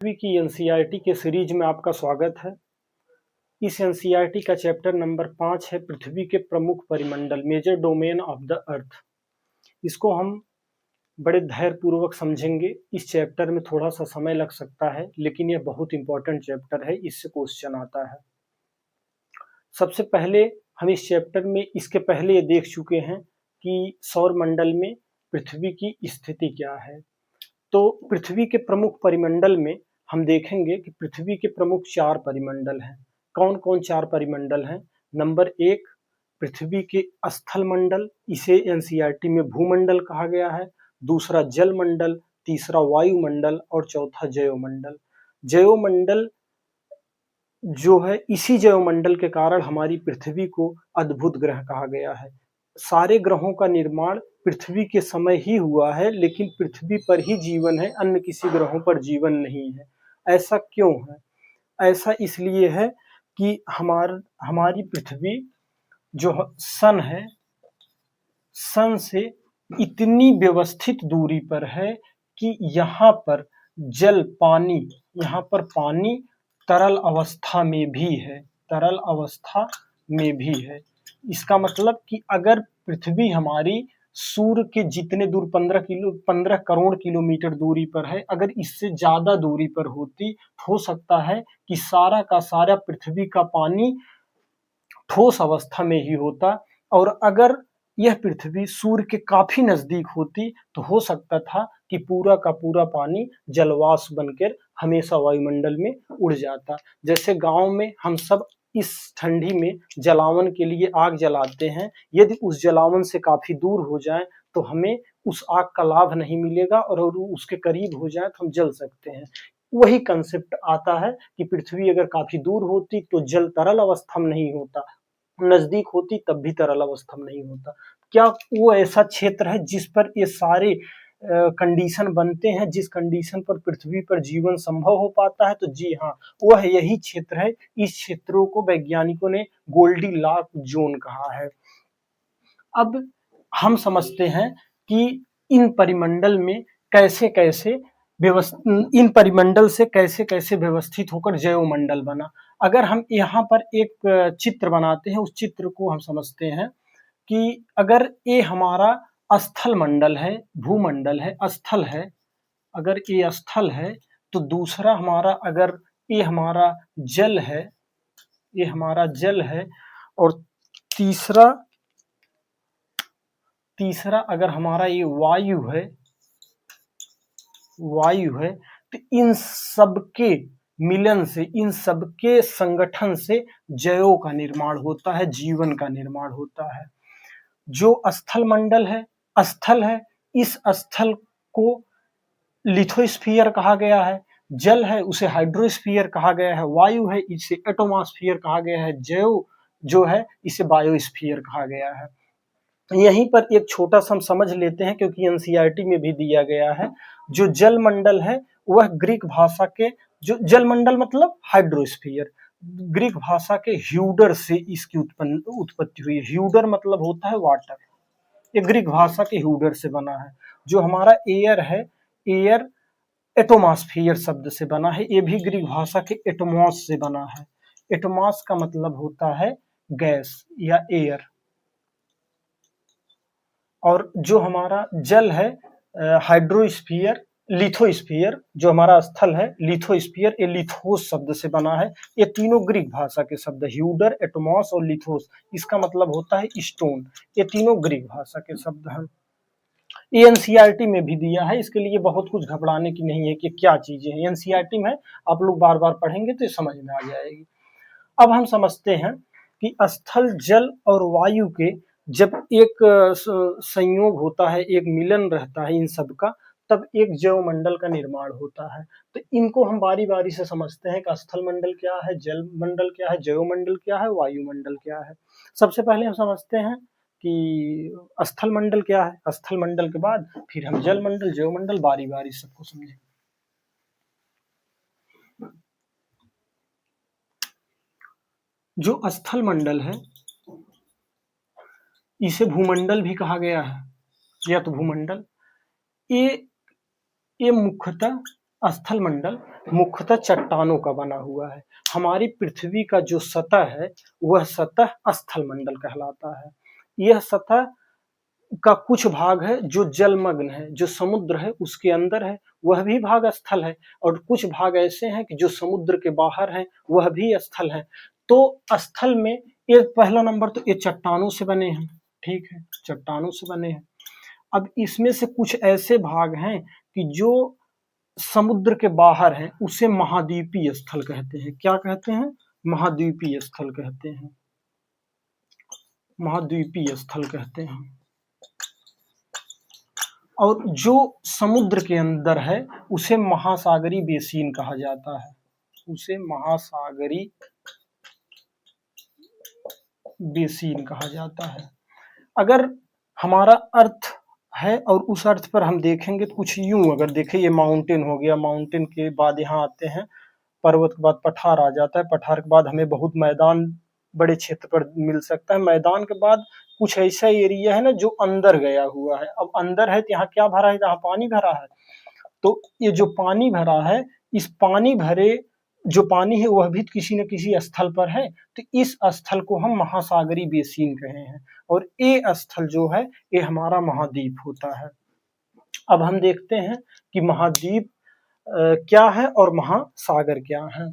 पृथ्वी की एनसीईआरटी के सीरीज में आपका स्वागत है। इस एनसीईआरटी का चैप्टर नंबर 5 है पृथ्वी के प्रमुख परिमंडल, major domain of the earth. इसको हम बड़े धैर्यपूर्वक समझेंगे। इस चैप्टर में थोड़ा सा समय लग सकता है, लेकिन यह बहुत इंपॉर्टेंट चैप्टर है, इससे क्वेश्चन आता है। सबसे पहले हम इस चैप्टर में इसके पहले ये देख चुके हैं कि सौर मंडल में पृथ्वी की स्थिति क्या है। तो पृथ्वी के प्रमुख परिमंडल में हम देखेंगे कि पृथ्वी के प्रमुख 4 परिमंडल हैं। कौन कौन 4 परिमंडल हैं? नंबर 1 पृथ्वी के स्थल मंडल, इसे एनसीईआरटी में भूमंडल कहा गया है। दूसरा जल मंडल, तीसरा वायुमंडल और चौथा जैवमंडल। जैवमंडल जो है, इसी जैवमंडल के कारण हमारी पृथ्वी को अद्भुत ग्रह कहा गया है। सारे ग्रहों का निर्माण पृथ्वी के समय ही हुआ है, लेकिन पृथ्वी पर ही जीवन है, अन्य किसी ग्रहों पर जीवन नहीं है। ऐसा क्यों है? ऐसा इसलिए है कि हमारी पृथ्वी जो सन है, सन से इतनी व्यवस्थित दूरी पर है कि यहाँ पर यहाँ पर पानी तरल अवस्था में भी है, तरल अवस्था में भी है। इसका मतलब कि अगर पृथ्वी हमारी सूर्य के जितने दूर 15 करोड़ किलोमीटर दूरी पर है, अगर इससे ज्यादा दूरी पर होती, हो सकता है कि सारा का सारा पृथ्वी का पानी ठोस अवस्था में ही होता, और अगर यह पृथ्वी सूर्य के काफी नजदीक होती तो हो सकता था कि पूरा का पूरा पानी जलवाष्प बनकर हमेशा वायुमंडल में उड़ जाता। जैसे गांव में हम सब इस ठंडी में जलावन के लिए आग जलाते हैं, यदि उस जलावन से काफी दूर हो जाए तो हमें उस आग का लाभ नहीं मिलेगा, और उसके करीब हो जाए तो हम जल सकते हैं। वही कंसेप्ट आता है कि पृथ्वी अगर काफी दूर होती तो जल तरल अवस्था में नहीं होता, नजदीक होती तब भी तरल अवस्था में नहीं होता। क्या वो ऐसा क्षेत्र है जिस पर ये सारे कंडीशन बनते हैं, जिस कंडीशन पर पृथ्वी पर जीवन संभव हो पाता है? तो जी हाँ, वह यही क्षेत्र है। इस क्षेत्रों को वैज्ञानिकों ने गोल्डीलॉक जोन कहा है। अब हम समझते हैं कि इन परिमंडल में कैसे कैसे इन परिमंडल से कैसे कैसे व्यवस्थित होकर जैवमंडल बना। अगर हम यहाँ पर एक चित्र बनाते हैं, उस चित्र को हम समझते हैं कि अगर ये हमारा स्थल मंडल है, भूमंडल है, स्थल है, अगर ये स्थल है तो दूसरा हमारा, अगर ये हमारा जल है, ये हमारा जल है, और तीसरा अगर हमारा ये वायु है, तो इन सबके मिलन से, इन सबके संगठन से जैव का निर्माण होता है, जीवन का निर्माण होता है। जो स्थल मंडल है, स्थल है, इस स्थल को लिथोस्फीयर कहा गया है। जल है, उसे हाइड्रोस्फीयर कहा गया है। वायु है, इसे एटमॉस्फेयर कहा गया है। जैव जो है, इसे बायोस्फीयर कहा गया है। यहीं पर एक छोटा सा हम समझ लेते हैं, क्योंकि एनसीईआरटी में भी दिया गया है। जो जल मंडल है वह ग्रीक भाषा के, जो जल मंडल मतलब हाइड्रोस्फीयर, ग्रीक भाषा के ह्यूडर से इसकी उत्पत्ति हुई। ह्यूडर मतलब होता है वाटर, ये ग्रीक भाषा के ह्यूडर से बना है। जो हमारा एयर है, एयर एटमॉस्फेयर शब्द से बना है, ये भी ग्रीक भाषा के एटमॉस से बना है। एटमॉस का मतलब होता है गैस या एयर। और जो हमारा जल है, हाइड्रोस्फीयर, लिथोस्फीयर, जो हमारा स्थल है लिथोस्फीयर, ये लिथोस शब्द से बना है। ये तीनों ग्रीक भाषा के शब्द, ह्यूडर, एटमॉस और लिथोस, इसका मतलब होता है स्टोन। ये तीनों ग्रीक भाषा के शब्द हैं। ये एनसीईआरटी में भी दिया है, इसके लिए बहुत कुछ घबराने की नहीं है कि क्या चीजें हैं। एनसीईआरटी में आप लोग बार बार पढ़ेंगे तो समझ में आ जाएगी। अब हम समझते हैं कि स्थल, जल और वायु के जब एक संयोग होता है, एक मिलन रहता है इन सब का, तब एक जैव मंडल का निर्माण होता है। तो इनको हम बारी बारी से समझते हैं कि स्थल मंडल क्या है, जल मंडल क्या है, जैव मंडल क्या है, वायुमंडल क्या है। सबसे पहले हम समझते हैं कि स्थल मंडल क्या है। स्थल मंडल के बाद फिर हम जल मंडल, जैव मंडल बारी बारी सबको समझेंगे। जो स्थल मंडल है, इसे भूमंडल भी कहा गया है, या तो भूमंडल। ये मुख्यतः स्थल मंडल मुख्यतः चट्टानों का बना हुआ है। हमारी पृथ्वी का जो सतह है वह सतह स्थल मंडल कहलाता है। यह सतह का कुछ भाग है जो जलमग्न है, जो समुद्र है उसके अंदर है, वह भी भाग स्थल है, और कुछ भाग ऐसे हैं कि जो समुद्र के बाहर हैं, वह भी स्थल है। तो स्थल में ये पहला नंबर तो ये चट्टानों से बने हैं, ठीक है, चट्टानों से बने हैं। अब इसमें से कुछ ऐसे भाग हैं कि जो समुद्र के बाहर हैं, उसे महाद्वीपीय स्थल कहते हैं। क्या कहते हैं? महाद्वीपीय स्थल कहते हैं, महाद्वीपीय स्थल कहते हैं। और जो समुद्र के अंदर है उसे महासागरी बेसिन कहा जाता है, उसे महासागरी बेसिन कहा जाता है। अगर हमारा अर्थ है और उस अर्थ पर हम देखेंगे तो कुछ यूं, अगर देखें ये माउंटेन हो गया, माउंटेन के बाद यहाँ आते हैं पर्वत, के बाद पठार आ जाता है, पठार के बाद हमें बहुत मैदान बड़े क्षेत्र पर मिल सकता है, मैदान के बाद कुछ ऐसा एरिया है ना जो अंदर गया हुआ है। अब अंदर है तो यहाँ क्या भरा है? यहाँ पानी भरा है। तो ये जो पानी भरा है, इस पानी भरे जो पानी है वह भी किसी न किसी स्थल पर है, तो इस स्थल को हम महासागरी बेसिन कहे हैं, और ये स्थल जो है ये हमारा महाद्वीप होता है। अब हम देखते हैं कि महाद्वीप क्या है और महासागर क्या है।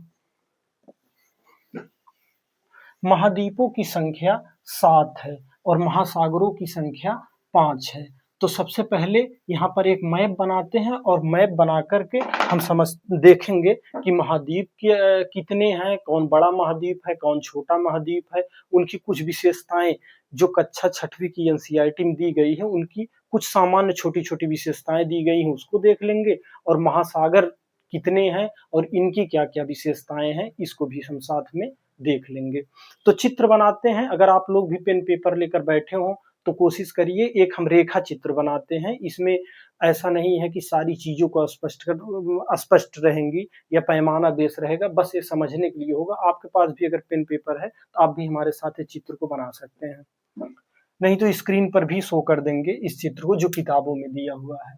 महाद्वीपों की संख्या 7 है और महासागरों की संख्या 5 है। तो सबसे पहले यहाँ पर एक मैप बनाते हैं और मैप बना करके हम देखेंगे कि महाद्वीप कितने हैं, कौन बड़ा महाद्वीप है, कौन छोटा महाद्वीप है, उनकी कुछ विशेषताएं जो कक्षा 6वीं की एनसीईआरटी में दी गई है, उनकी कुछ सामान्य छोटी छोटी विशेषताएं दी गई हैं, उसको देख लेंगे, और महासागर कितने हैं और इनकी क्या क्या विशेषताएं हैं इसको भी हम साथ में देख लेंगे। तो चित्र बनाते हैं। अगर आप लोग भी पेन पेपर लेकर बैठे हो तो कोशिश करिए, एक हम रेखा चित्र बनाते हैं। इसमें ऐसा नहीं है कि सारी चीजों को स्पष्ट रहेंगी या पैमाना बेस रहेगा, बस ये समझने के लिए होगा। आपके पास भी अगर पेन पेपर है तो आप भी हमारे साथ इस चित्र को बना सकते हैं, नहीं तो स्क्रीन पर भी शो कर देंगे इस चित्र को जो किताबों में दिया हुआ है।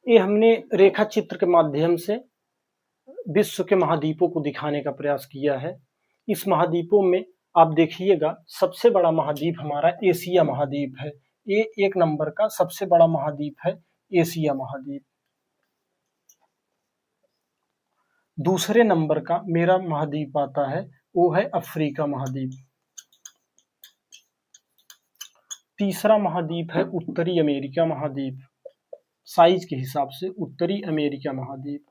ये हमने रेखा चित्र के माध्यम से विश्व के महाद्वीपों को दिखाने का प्रयास किया है। इस महाद्वीपों में आप देखिएगा, सबसे बड़ा महाद्वीप हमारा एशिया महाद्वीप है। ये 1 नंबर का सबसे बड़ा महाद्वीप है एशिया महाद्वीप। दूसरे नंबर का मेरा महाद्वीप आता है, वो है अफ्रीका महाद्वीप। तीसरा महाद्वीप है उत्तरी अमेरिका महाद्वीप, साइज के हिसाब से उत्तरी अमेरिका महाद्वीप।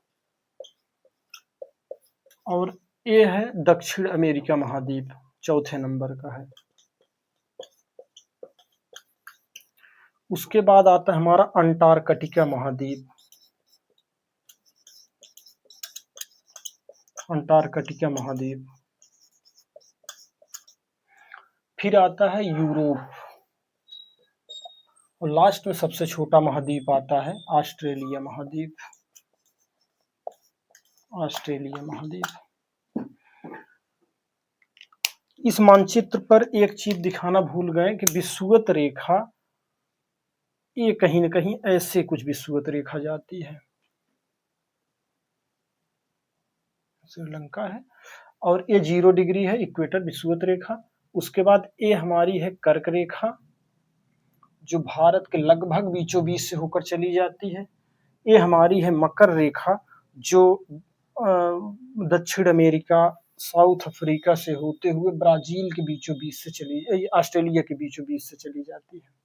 और ये है दक्षिण अमेरिका महाद्वीप, चौथे नंबर का है। उसके बाद आता है हमारा अंटार्कटिका महाद्वीप, अंटार्कटिका महाद्वीप। फिर आता है यूरोप, और लास्ट में सबसे छोटा महाद्वीप आता है ऑस्ट्रेलिया महाद्वीप, ऑस्ट्रेलिया महाद्वीप। इस मानचित्र पर एक चीज दिखाना भूल गए कि विषुवत रेखा, ये कहीं न कहीं ऐसे कुछ विषुवत रेखा जाती है, श्रीलंका है, और ये 0 डिग्री है इक्वेटर विषुवत रेखा। उसके बाद ये हमारी है कर्क रेखा, जो भारत के लगभग बीचों बीच से होकर चली जाती है। ये हमारी है मकर रेखा, जो दक्षिण अमेरिका, साउथ अफ्रीका से होते हुए ब्राजील के बीचों बीच से चली, ऑस्ट्रेलिया के बीचों बीच से चली जाती है।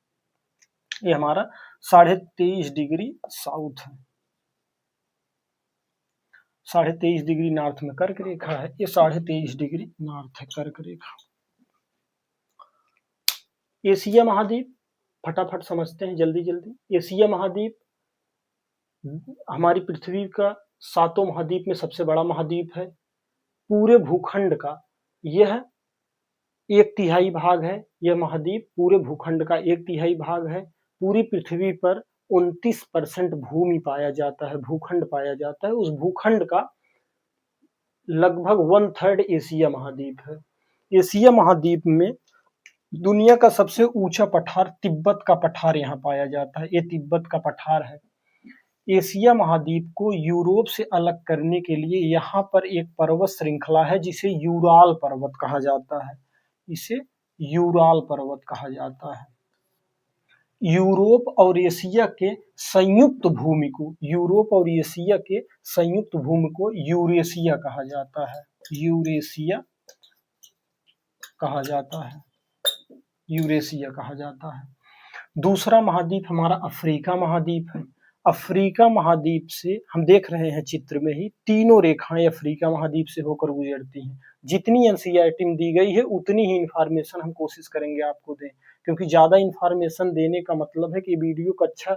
ये हमारा 23.5 डिग्री साउथ है, 23.5 डिग्री नॉर्थ में कर्क रेखा है। ये 23.5 डिग्री नॉर्थ है कर्क रेखा। एशिया महाद्वीप फटाफट समझते हैं जल्दी जल्दी। एशिया महाद्वीप हमारी पृथ्वी का 7 महाद्वीप में सबसे बड़ा महाद्वीप है। पूरे भूखंड का यह 1/3 भाग है। यह महाद्वीप पूरे भूखंड का 1/3 भाग है। पूरी पृथ्वी पर 29% भूमि पाया जाता है, भूखंड पाया जाता है। उस भूखंड का लगभग 1/3 एशिया महाद्वीप है। एशिया महाद्वीप में दुनिया का सबसे ऊंचा पठार तिब्बत का पठार यहाँ पाया जाता है। ये तिब्बत का पठार है। एशिया महाद्वीप को यूरोप से अलग करने के लिए यहाँ पर एक पर्वत श्रृंखला है, जिसे यूराल पर्वत कहा जाता है। इसे यूराल पर्वत कहा जाता है। यूरोप और एशिया के संयुक्त भूमि को, यूरोप और एशिया के संयुक्त भूमि को यूरेशिया कहा जाता है। यूरेशिया कहा जाता है, यूरेशिया कहा जाता है। दूसरा महाद्वीप हमारा अफ्रीका महाद्वीप है। अफ्रीका महाद्वीप से हम देख रहे हैं चित्र में ही, तीनों रेखाएं अफ्रीका महाद्वीप से होकर गुजरती हैं। जितनी एनसीईआरटी में दी गई है उतनी ही इंफॉर्मेशन हम कोशिश करेंगे आपको दें, क्योंकि ज्यादा इंफॉर्मेशन देने का मतलब है कि वीडियो को अच्छा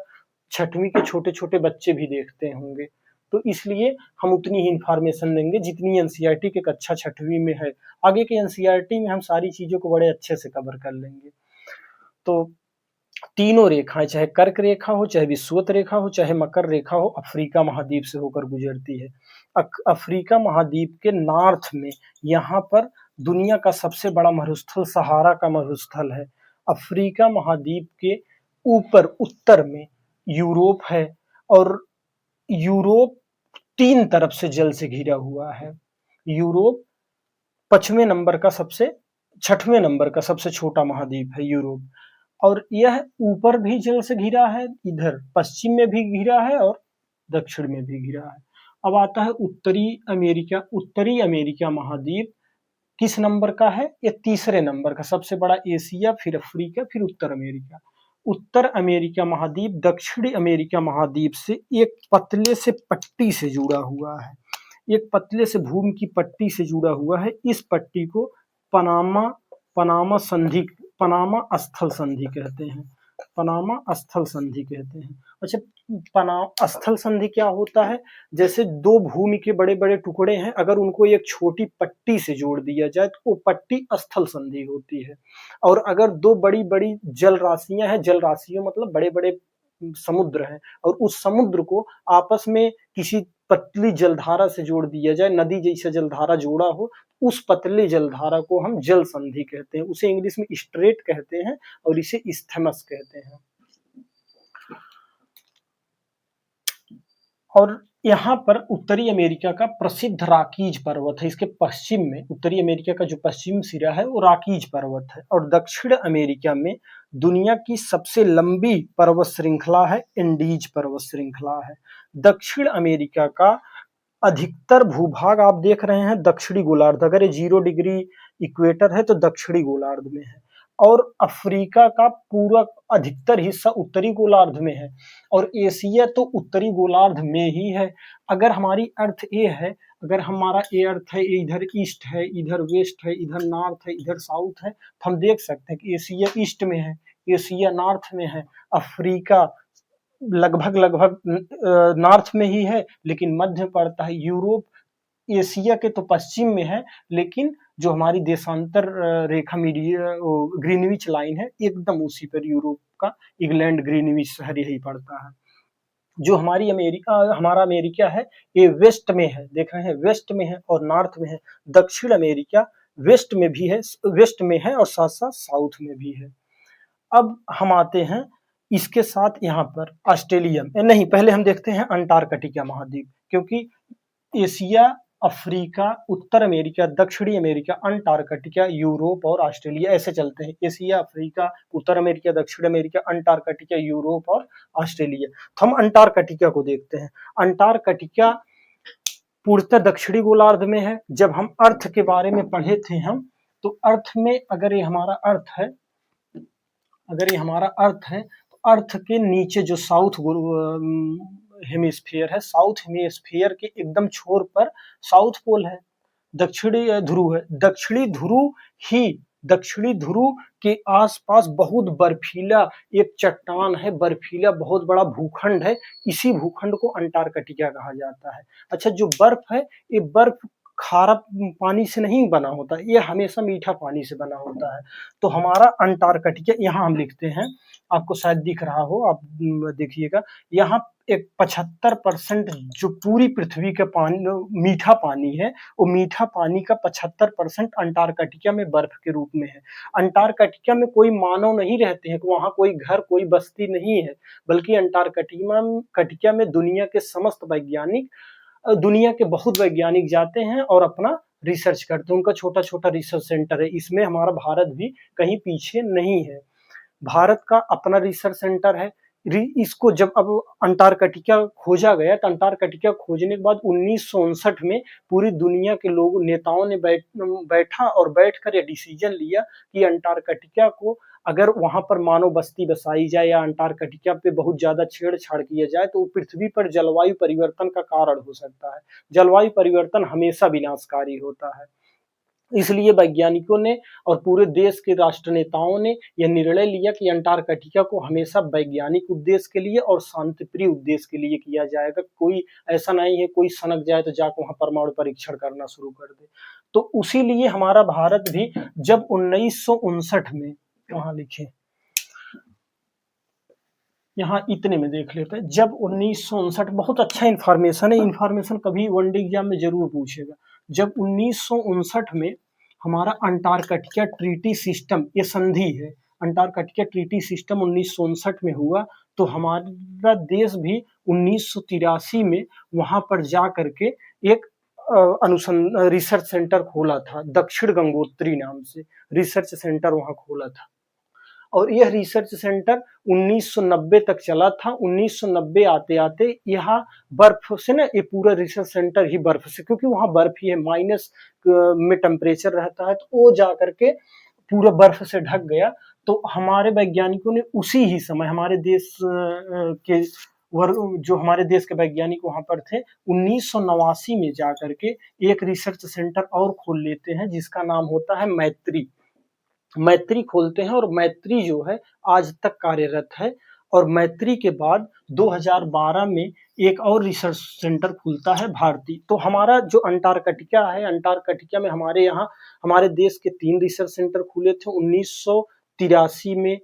6वीं के छोटे छोटे बच्चे भी देखते होंगे, तो इसलिए हम उतनी ही इंफॉर्मेशन देंगे जितनी एनसीईआरटी के कक्षा 6वीं में है। आगे के एनसीईआरटी में हम सारी चीजों को बड़े अच्छे से कवर कर लेंगे। तो तीनों रेखाएं, चाहे कर्क रेखा हो, चाहे विषुवत रेखा हो, चाहे मकर रेखा हो, अफ्रीका महाद्वीप से होकर गुजरती है। अफ्रीका महाद्वीप के नॉर्थ में यहाँ पर दुनिया का सबसे बड़ा मरुस्थल सहारा का मरुस्थल है। अफ्रीका महाद्वीप के ऊपर उत्तर में यूरोप है, और यूरोप 3 तरफ से जल से घिरा हुआ है। यूरोप 6वें नंबर का सबसे छोटा महाद्वीप है यूरोप, और यह ऊपर भी जल से घिरा है, इधर पश्चिम में भी घिरा है और दक्षिण में भी घिरा है। अब आता है उत्तरी अमेरिका। उत्तरी अमेरिका महाद्वीप किस नंबर का है? ये 3रे नंबर का। सबसे बड़ा एशिया, फिर अफ्रीका, फिर उत्तर अमेरिका। उत्तर अमेरिका महाद्वीप दक्षिणी अमेरिका महाद्वीप से एक पतले से पट्टी से जुड़ा हुआ है, एक पतले से भूमि की पट्टी से जुड़ा हुआ है। इस पट्टी को पनामा स्थल संधि कहते हैं। पनामा स्थल संधि कहते हैं। अच्छा, पनामा स्थल संधि क्या होता है? जैसे 2 भूमि के बड़े बड़े टुकड़े हैं, अगर उनको एक छोटी पट्टी से जोड़ दिया जाए तो वो पट्टी स्थल संधि होती है। और अगर 2 बड़ी बड़ी जल राशियां हैं, जल राशियों मतलब बड़े बड़े समुद्र हैं, और उस समुद्र को आपस में किसी पतली जलधारा से जोड़ दिया जाए, नदी जैसा जलधारा जोड़ा हो, उस पतले जलधारा को हम जल संधि कहते हैं। उसे इंग्लिश में स्ट्रेट कहते हैं और इसे इस्थमस कहते हैं। और यहाँ पर उत्तरी अमेरिका का प्रसिद्ध रॉकीज पर्वत है। इसके पश्चिम में उत्तरी अमेरिका का जो पश्चिम सिरा है वो रॉकीज पर्वत है। और दक्षिण अमेरिका में दुनिया की सबसे लंबी पर्वत श्रृंखला है, एंडीज पर्वत श्रृंखला है। दक्षिण अमेरिका का अधिकतर भूभाग आप देख रहे हैं दक्षिणी गोलार्ध, अगर ये 0 डिग्री इक्वेटर है तो दक्षिणी गोलार्ध में है। और अफ्रीका का पूरा अधिकतर हिस्सा उत्तरी गोलार्ध में है। और एशिया तो उत्तरी गोलार्ध में ही है। अगर हमारी अर्थ ए है, अगर हमारा ए अर्थ है, इधर ईस्ट है, इधर वेस्ट है, इधर नॉर्थ है, इधर साउथ है, तो हम देख सकते हैं कि एशिया ईस्ट में है, एशिया नॉर्थ में है, अफ्रीका लगभग नॉर्थ में ही है लेकिन मध्य में पड़ता है, यूरोप एशिया के तो पश्चिम में है, लेकिन जो हमारी देशांतर रेखा ग्रीनविच लाइन है एकदम उसी पर यूरोप का इंग्लैंड ग्रीनविच शहर यही पड़ता है। जो हमारी हमारा अमेरिका है ये वेस्ट में है, देख रहे हैं वेस्ट में है और नॉर्थ में है। दक्षिण अमेरिका वेस्ट में भी है, वेस्ट में है और साथ साथ साउथ में भी है। अब हम आते हैं इसके साथ यहाँ पर ऑस्ट्रेलिया नहीं, पहले हम देखते हैं अंटार्कटिका महाद्वीप, क्योंकि एशिया, अफ्रीका, उत्तर अमेरिका, दक्षिणी अमेरिका, अंटार्कटिका, यूरोप और ऑस्ट्रेलिया ऐसे चलते हैं। एशिया, अफ्रीका, उत्तर अमेरिका, दक्षिण अमेरिका, अंटार्कटिका, यूरोप और ऑस्ट्रेलिया। तो हम अंटार्कटिका को देखते हैं। अंटार्कटिका पूर्णतः दक्षिणी गोलार्ध में है। जब हम अर्थ के बारे में पढ़े थे हम, तो अर्थ में अगर ये हमारा अर्थ है, तो अर्थ के नीचे जो साउथ हेमिस्फीयर है, साउथ हेमिस्फीयर के एकदम छोर पर साउथ पोल है, दक्षिणी ध्रुव है। दक्षिणी ध्रुव के आसपास बहुत बर्फीला एक चट्टान है, बर्फीला बहुत बड़ा भूखंड है, इसी भूखंड को अंटार्कटिका कहा जाता है। अच्छा, जो बर्फ है ये बर्फ खारा पानी से नहीं बना होता, ये हमेशा मीठा पानी से बना होता है। तो हमारा अंटार्कटिका यहाँ हम लिखते हैं, आपको शायद दिख रहा हो, आप देखिएगा यहाँ एक 75% जो पूरी पृथ्वी का पानी मीठा पानी है, वो मीठा पानी का 75% अंटार्कटिका में बर्फ के रूप में है। अंटार्कटिका में कोई मानव नहीं रहते हैं, वहाँ कोई घर, कोई बस्ती नहीं है, बल्कि अंटार्कटिका में दुनिया के समस्त वैज्ञानिक, दुनिया के बहुत वैज्ञानिक जाते हैं और अपना रिसर्च करते हैं। उनका छोटा छोटा रिसर्च सेंटर है। इसमें हमारा भारत भी कहीं पीछे नहीं है। भारत का अपना रिसर्च सेंटर है। इसको जब अब अंटार्कटिका खोजा गया, तो अंटार्कटिका खोजने के बाद 1959 में पूरी दुनिया के लोग, नेताओं ने बैठा और बैठकर यह डिसीजन लिया कि अंटार्कटिका को अगर वहां पर मानव बस्ती बसाई जाए या अंटार्कटिका पे बहुत ज्यादा छेड़छाड़ किया जाए तो पृथ्वी पर जलवायु परिवर्तन का कारण हो सकता है। जलवायु परिवर्तन हमेशा विनाशकारी होता है। इसलिए वैज्ञानिकों ने और पूरे देश के राष्ट्र नेताओं ने यह निर्णय लिया कि अंटार्कटिका को हमेशा वैज्ञानिक उद्देश्य के लिए और शांतिप्रिय उद्देश्य के लिए किया जाएगा। कोई ऐसा नहीं है कोई सनक जाए तो जाकर वहां परमाणु परीक्षण करना शुरू कर दे। तो उसी लिए हमारा भारत भी जब 1959 में, वहां लिखे, यहाँ इतने में देख लेते हैं, जब 1959, बहुत अच्छा इंफॉर्मेशन है, इंफॉर्मेशन कभी वनडे एग्जाम में जरूर पूछेगा। जब 1959 में हमारा अंटार्कटिका ट्रीटी सिस्टम, ये संधि है, अंटार्कटिका ट्रीटी सिस्टम 1959 में हुआ, तो हमारा देश भी 1983 में वहां पर जा करके एक रिसर्च सेंटर खोला था, दक्षिण गंगोत्री नाम से रिसर्च सेंटर वहां खोला था। और यह रिसर्च सेंटर 1990 तक चला था। 1990 आते आते यहाँ बर्फ से ना, ये पूरा रिसर्च सेंटर ही बर्फ से, क्योंकि वहाँ बर्फ ही है, माइनस में टेम्परेचर रहता है, तो वो जा करके पूरा बर्फ से ढक गया। तो हमारे वैज्ञानिकों ने उसी ही समय, हमारे देश के जो हमारे देश के वैज्ञानिक वहां पर थे, 1989 में जा करके एक रिसर्च सेंटर और खोल लेते हैं जिसका नाम होता है मैत्री खोलते हैं। और मैत्री जो है आज तक कार्यरत है। और मैत्री के बाद 2012 में एक और रिसर्च सेंटर खुलता है भारतीय। तो हमारा जो अंटार्कटिका है, अंटार्कटिका में हमारे यहाँ हमारे देश के 3 रिसर्च सेंटर खुले थे। 1983 में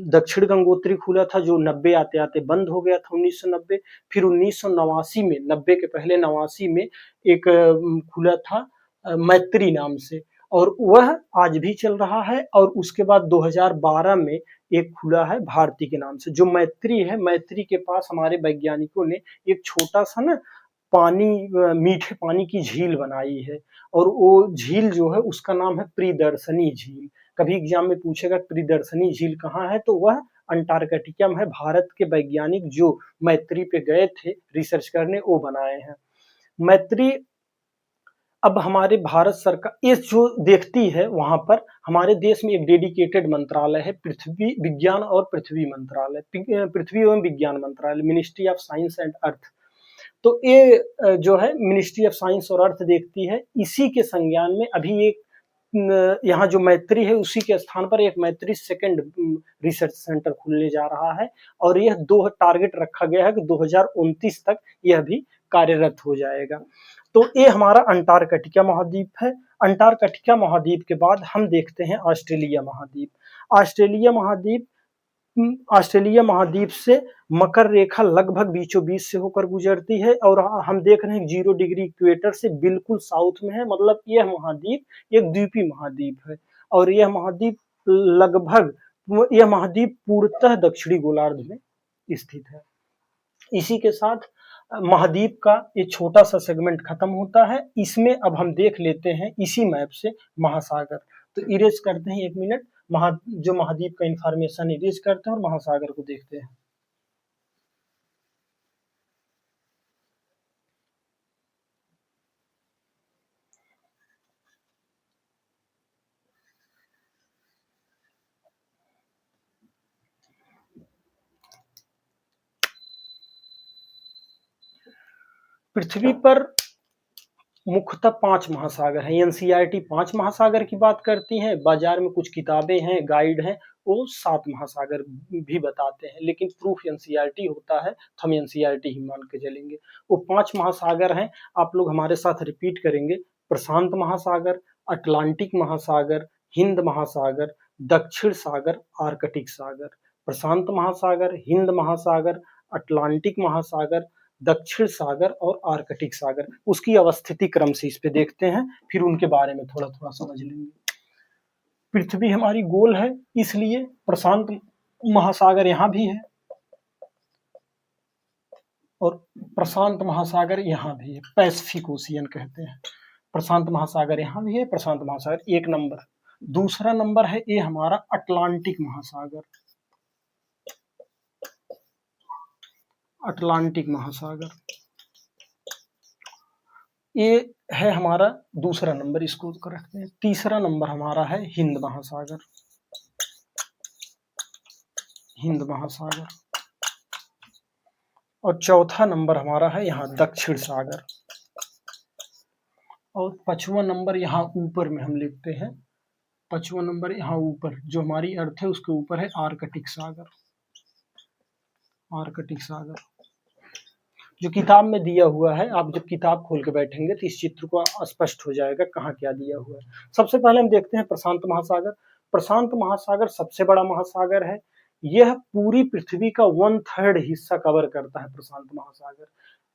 दक्षिण गंगोत्री खुला था, जो 90 आते आते बंद हो गया था 1990। फिर 1989 में, 90 के पहले 89 में एक खुला था मैत्री नाम से। और वह आज भी चल रहा है। और उसके बाद 2012 में एक खुला है भारती के नाम से, जो मैत्री है। मैत्री के पास हमारे वैज्ञानिकों ने एक छोटा सा ना पानी, मीठे पानी की झील बनाई है, और वो झील जो है उसका नाम है प्रियदर्शनी झील। कभी एग्जाम में पूछेगा प्रियदर्शनी झील कहाँ है, तो वह अंटार्कटिका में है। भारत के वैज्ञानिक जो मैत्री पे गए थे रिसर्च करने, वो बनाए हैं मैत्री। अब हमारे भारत सरकार ये जो देखती है, वहां पर हमारे देश में एक डेडिकेटेड मंत्रालय है, पृथ्वी विज्ञान और पृथ्वी मंत्रालय, पृथ्वी एवं विज्ञान मंत्रालय, ministry of science and earth. तो ये जो है मिनिस्ट्री ऑफ साइंस और अर्थ देखती है। इसी के संज्ञान में अभी एक यहाँ जो मैत्री है उसी के स्थान पर एक मैत्री सेकंड रिसर्च सेंटर खुलने जा रहा है, और यह दो टारगेट रखा गया है कि 2029 तक यह भी कार्यरत हो जाएगा। तो ये हमारा अंटार्कटिका महाद्वीप है। अंटार्कटिका महाद्वीप के बाद हम देखते हैं ऑस्ट्रेलिया महाद्वीप। ऑस्ट्रेलिया महाद्वीप से मकर रेखा लगभग बीचों बीच से होकर गुजरती है, और हम देख रहे हैं 0 डिग्री इक्वेटर से बिल्कुल साउथ में है। मतलब यह महाद्वीप एक द्वीपीय महाद्वीप है, और यह महाद्वीप पूर्णतः दक्षिणी गोलार्ध में स्थित है। इसी के साथ महाद्वीप का ये छोटा सा सेगमेंट खत्म होता है। इसमें अब हम देख लेते हैं इसी मैप से महासागर। तो इरेज करते हैं 1 मिनट, जो महाद्वीप का इंफॉर्मेशन इरेज करते हैं और महासागर को देखते हैं। पृथ्वी पर मुख्यतः 5 महासागर हैं। एनसीईआरटी 5 महासागर की बात करती है, बाजार में कुछ किताबें हैं, गाइड हैं, वो 7 महासागर भी बताते हैं, लेकिन प्रूफ एनसीईआरटी होता है, तो हम एनसीईआरटी ही मान के चलेंगे। वो 5 महासागर हैं, आप लोग हमारे साथ रिपीट करेंगे। प्रशांत महासागर, अटलांटिक महासागर, हिंद महासागर, दक्षिण सागर, आर्कटिक सागर। प्रशांत महासागर, हिंद महासागर, अटलांटिक महासागर, दक्षिण सागर और आर्कटिक सागर। उसकी अवस्थिति क्रम से इस पे देखते हैं, फिर उनके बारे में थोड़ा थोड़ा समझ लेंगे। पृथ्वी हमारी गोल है, इसलिए प्रशांत महासागर यहाँ भी है और प्रशांत महासागर यहाँ भी है, पैसिफिक ओशियन कहते हैं। प्रशांत महासागर यहाँ भी है, प्रशांत महासागर 1 नंबर। दूसरा नंबर है ये हमारा अटलांटिक महासागर। अटलांटिक महासागर ये है हमारा दूसरा नंबर, इसको रखते हैं। तीसरा नंबर हमारा है हिंद महासागर। हिंद महासागर। और चौथा नंबर हमारा है यहाँ दक्षिण सागर। और 5वां नंबर यहाँ ऊपर में हम लिखते हैं, 5वां नंबर यहाँ ऊपर जो हमारी अर्थ है उसके ऊपर है आर्कटिक सागर। आर्कटिक सागर जो किताब में दिया हुआ है, आप जब किताब खोल के बैठेंगे तो इस चित्र को स्पष्ट हो जाएगा कहाँ क्या दिया हुआ है। सबसे पहले हम देखते हैं प्रशांत महासागर। प्रशांत महासागर सबसे बड़ा महासागर है। यह पूरी पृथ्वी का 1/3 हिस्सा कवर करता है प्रशांत महासागर।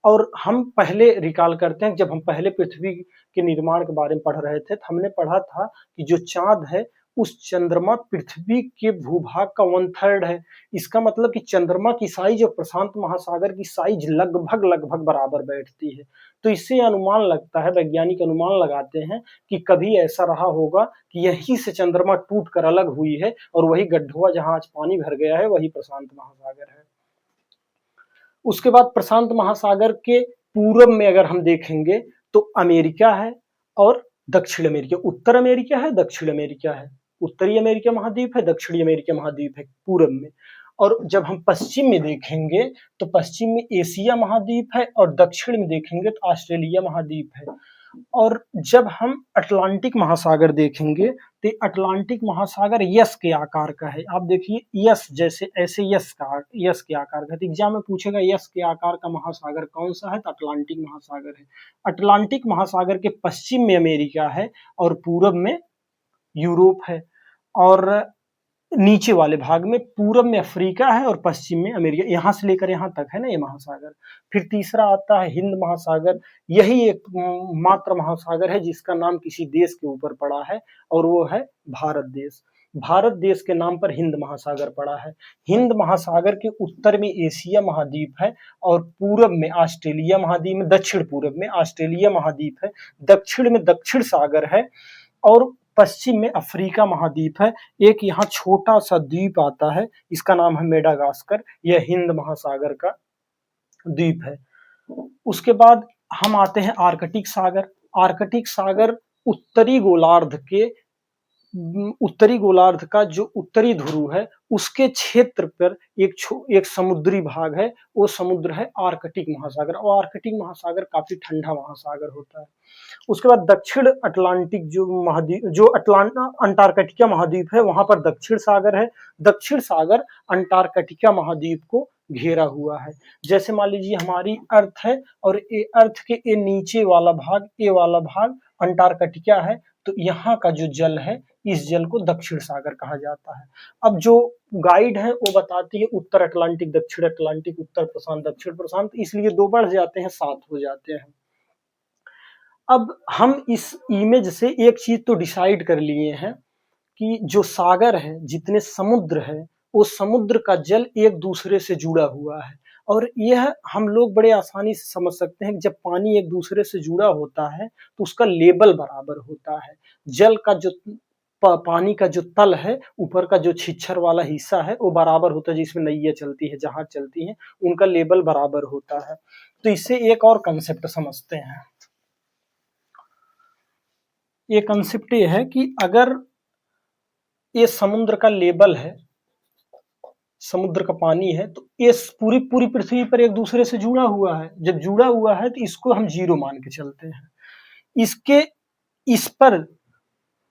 और हम पहले रिकॉल करते हैं, जब हम पहले पृथ्वी के निर्माण के बारे में पढ़ रहे थे, तो हमने पढ़ा था कि जो चांद है उस चंद्रमा पृथ्वी के भूभाग का 1/3 है। इसका मतलब कि चंद्रमा की साइज और प्रशांत महासागर की साइज लगभग बराबर बैठती है। तो इससे अनुमान लगता है, वैज्ञानिक अनुमान लगाते हैं कि कभी ऐसा रहा होगा कि यहीं से चंद्रमा टूट कर अलग हुई है, और वही गड्ढवा जहां आज पानी भर गया है वही प्रशांत महासागर है। उसके बाद प्रशांत महासागर के पूर्व में अगर हम देखेंगे तो अमेरिका है और दक्षिण अमेरिका। उत्तर अमेरिका है, दक्षिण अमेरिका है। उत्तरी अमेरिका महाद्वीप है, दक्षिणी अमेरिका महाद्वीप है पूर्व में। और जब हम पश्चिम में देखेंगे तो पश्चिम में एशिया महाद्वीप है, और दक्षिण में देखेंगे तो ऑस्ट्रेलिया महाद्वीप है। और जब हम अटलांटिक महासागर देखेंगे तो अटलांटिक महासागर यस के आकार का है। आप देखिए यस, जैसे ऐसे यस के आकार का। तो एग्जाम में पूछेगा यस के आकार का महासागर कौन सा है, तो अटलांटिक महासागर है। अटलांटिक महासागर के पश्चिम में अमेरिका है और पूर्व में यूरोप है। और नीचे वाले भाग में पूरब में अफ्रीका है और पश्चिम में अमेरिका, यहाँ से लेकर यहाँ तक है ना ये महासागर। फिर तीसरा आता है हिंद महासागर, यही एक मात्र महासागर है जिसका नाम किसी देश के ऊपर पड़ा है और वो है भारत देश। भारत देश के नाम पर हिंद महासागर पड़ा है। हिंद महासागर के उत्तर में एशिया महाद्वीप है और पूरब में ऑस्ट्रेलिया महाद्वीप में, दक्षिण पूरब में ऑस्ट्रेलिया महाद्वीप है, दक्षिण में दक्षिण सागर है और पश्चिम में अफ्रीका महाद्वीप है। एक यहाँ छोटा सा द्वीप आता है, इसका नाम है मेडागास्कर, यह हिंद महासागर का द्वीप है। उसके बाद हम आते हैं आर्कटिक सागर। आर्कटिक सागर उत्तरी गोलार्ध का जो उत्तरी ध्रुव है उसके क्षेत्र पर एक समुद्री भाग है, वो समुद्र है आर्कटिक महासागर, और आर्कटिक महासागर काफी ठंडा महासागर होता है। उसके बाद दक्षिण अटलांटिक जो महाद्वीप, जो अंटार्कटिका महाद्वीप है, वहां पर दक्षिण सागर है। दक्षिण सागर अंटार्कटिका महाद्वीप को घेरा हुआ है। जैसे मान लीजिए हमारी अर्थ है और ये अर्थ के ये नीचे वाला भाग, ये वाला भाग अंटार्कटिका है, तो यहाँ का जो जल है इस जल को दक्षिण सागर कहा जाता है। अब जो गाइड है वो बताती है उत्तर अटलांटिक, दक्षिण अटलांटिक, उत्तर प्रशांत, दक्षिण प्रशांत, इसलिए दो बढ़ जाते हैं, 7 हो जाते हैं। अब हम इस इमेज से एक चीज तो डिसाइड कर लिए हैं कि जो सागर है, जितने समुद्र है, वो समुद्र का जल एक दूसरे से जुड़ा हुआ है और यह हम लोग बड़े आसानी से समझ सकते हैं कि जब पानी एक दूसरे से जुड़ा होता है तो उसका लेवल बराबर होता है। जल का जो पानी का जो तल है, ऊपर का जो छिछर वाला हिस्सा है वो बराबर होता है, जिसमें नैया चलती है, जहाज चलती है, उनका लेवल बराबर होता है। तो इससे एक और कंसेप्ट समझते हैं। ये कंसेप्ट ये है कि अगर ये समुद्र का लेवल है, समुद्र का पानी है, तो ये पूरी पूरी पृथ्वी पर एक दूसरे से जुड़ा हुआ है। जब जुड़ा हुआ है तो इसको हम जीरो मान के चलते हैं। इस पर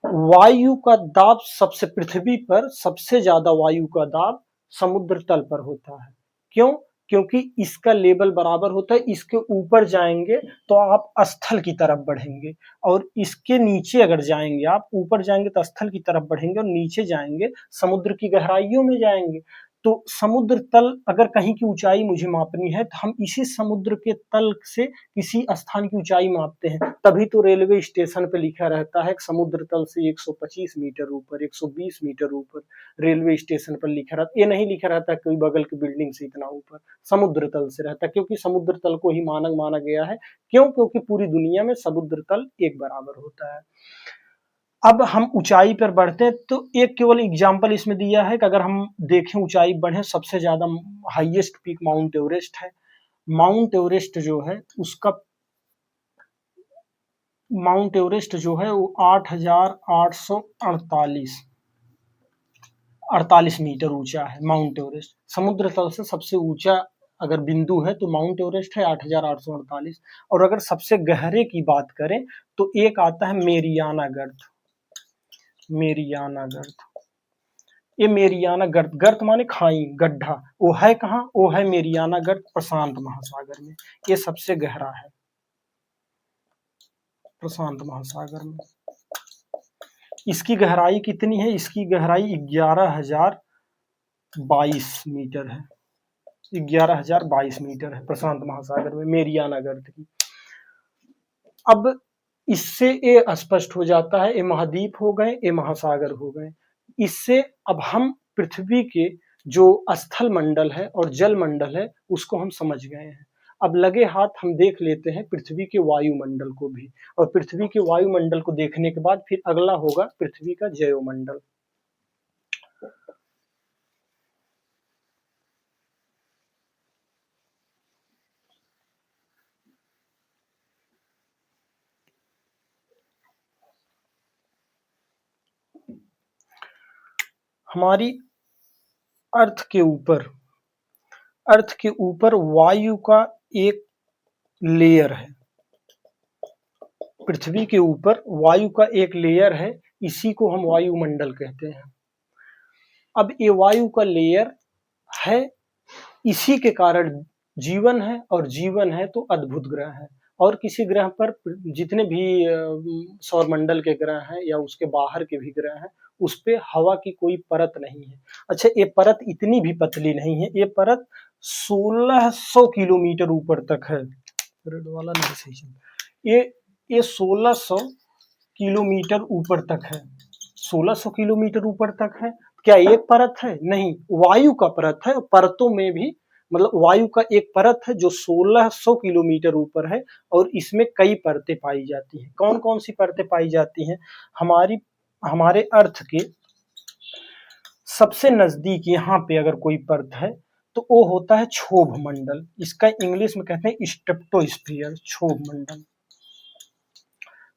वायु का दाब सबसे, पृथ्वी पर सबसे ज्यादा वायु का दाब समुद्र तल पर होता है। क्यों? क्योंकि इसका लेवल बराबर होता है। इसके ऊपर जाएंगे तो आप स्थल की तरफ बढ़ेंगे और इसके नीचे अगर जाएंगे, आप ऊपर जाएंगे तो स्थल की तरफ बढ़ेंगे और नीचे जाएंगे समुद्र की गहराइयों में जाएंगे। तो समुद्र तल अगर कहीं की ऊंचाई मुझे मापनी है तो हम इसी समुद्र के तल से किसी स्थान की ऊंचाई मापते हैं। तभी तो रेलवे स्टेशन पे लिखा रहता है समुद्र तल से 125 मीटर ऊपर, 120 मीटर ऊपर रेलवे स्टेशन पर लिखा रहता है। ये नहीं लिखा रहता कोई बगल की बिल्डिंग से इतना ऊपर, समुद्र तल से रहता है, क्योंकि समुद्र तल को ही मानक माना गया है। क्यों? क्योंकि पूरी दुनिया में समुद्र तल एक बराबर होता है। अब हम ऊंचाई पर बढ़ते हैं तो एक केवल एग्जांपल इसमें दिया है कि अगर हम देखें ऊंचाई बढ़े, सबसे ज्यादा हाईएस्ट पीक माउंट एवरेस्ट है। माउंट एवरेस्ट जो है उसका, माउंट एवरेस्ट जो है वो 8,848 मीटर ऊंचा है माउंट एवरेस्ट। समुद्र तल से सबसे ऊंचा अगर बिंदु है तो माउंट एवरेस्ट है 8,848। और अगर सबसे गहरे की बात करें तो एक आता है मेरियाना गर्त। मेरियाना गर्त, ये मेरियाना गर्त, गर्त माने खाई, गड्ढा, वो है कहाँ? वो है मेरियाना गर्त प्रशांत महासागर में। ये सबसे गहरा है प्रशांत महासागर में। इसकी गहराई कितनी है? इसकी गहराई 11,022 मीटर है। 11,022 मीटर है प्रशांत महासागर में मेरियाना गर्त की। अब इससे ये स्पष्ट हो जाता है, ये महाद्वीप हो गए, ये महासागर हो गए। इससे अब हम पृथ्वी के जो स्थल मंडल है और जल मंडल है उसको हम समझ गए हैं। अब लगे हाथ हम देख लेते हैं पृथ्वी के वायुमंडल को भी, और पृथ्वी के वायुमंडल को देखने के बाद फिर अगला होगा पृथ्वी का जैवमंडल। हमारी अर्थ के ऊपर वायु का एक लेयर है। पृथ्वी के ऊपर वायु का एक लेयर है, इसी को हम वायुमंडल कहते हैं। अब ये वायु का लेयर है, इसी के कारण जीवन है, और जीवन है तो अद्भुत ग्रह है। और किसी ग्रह पर जितने भी सौरमंडल के ग्रह हैं या उसके बाहर के भी ग्रह हैं उस पे हवा की कोई परत नहीं है। अच्छा, ये परत इतनी भी पतली नहीं है, ये परत 1600 किलोमीटर ऊपर तक है। रेड वाला नहीं सही चल। ये 1600 किलोमीटर ऊपर तक है। 1600 किलोमीटर ऊपर तक है। क्या एक परत है? नहीं, वायु का परत है। परतों में भी मतलब वायु का एक परत है जो 1600 किलोमीटर ऊपर है और इसमें कई परतें पाई जाती हैं। कौन कौन सी परतें पाई जाती हैं? हमारे अर्थ के सबसे नजदीक यहाँ पे अगर कोई परत है तो वो होता है क्षोभ मंडल। इसका इंग्लिश में कहते हैं स्ट्रेटोस्फीयर, क्षोभ मंडल।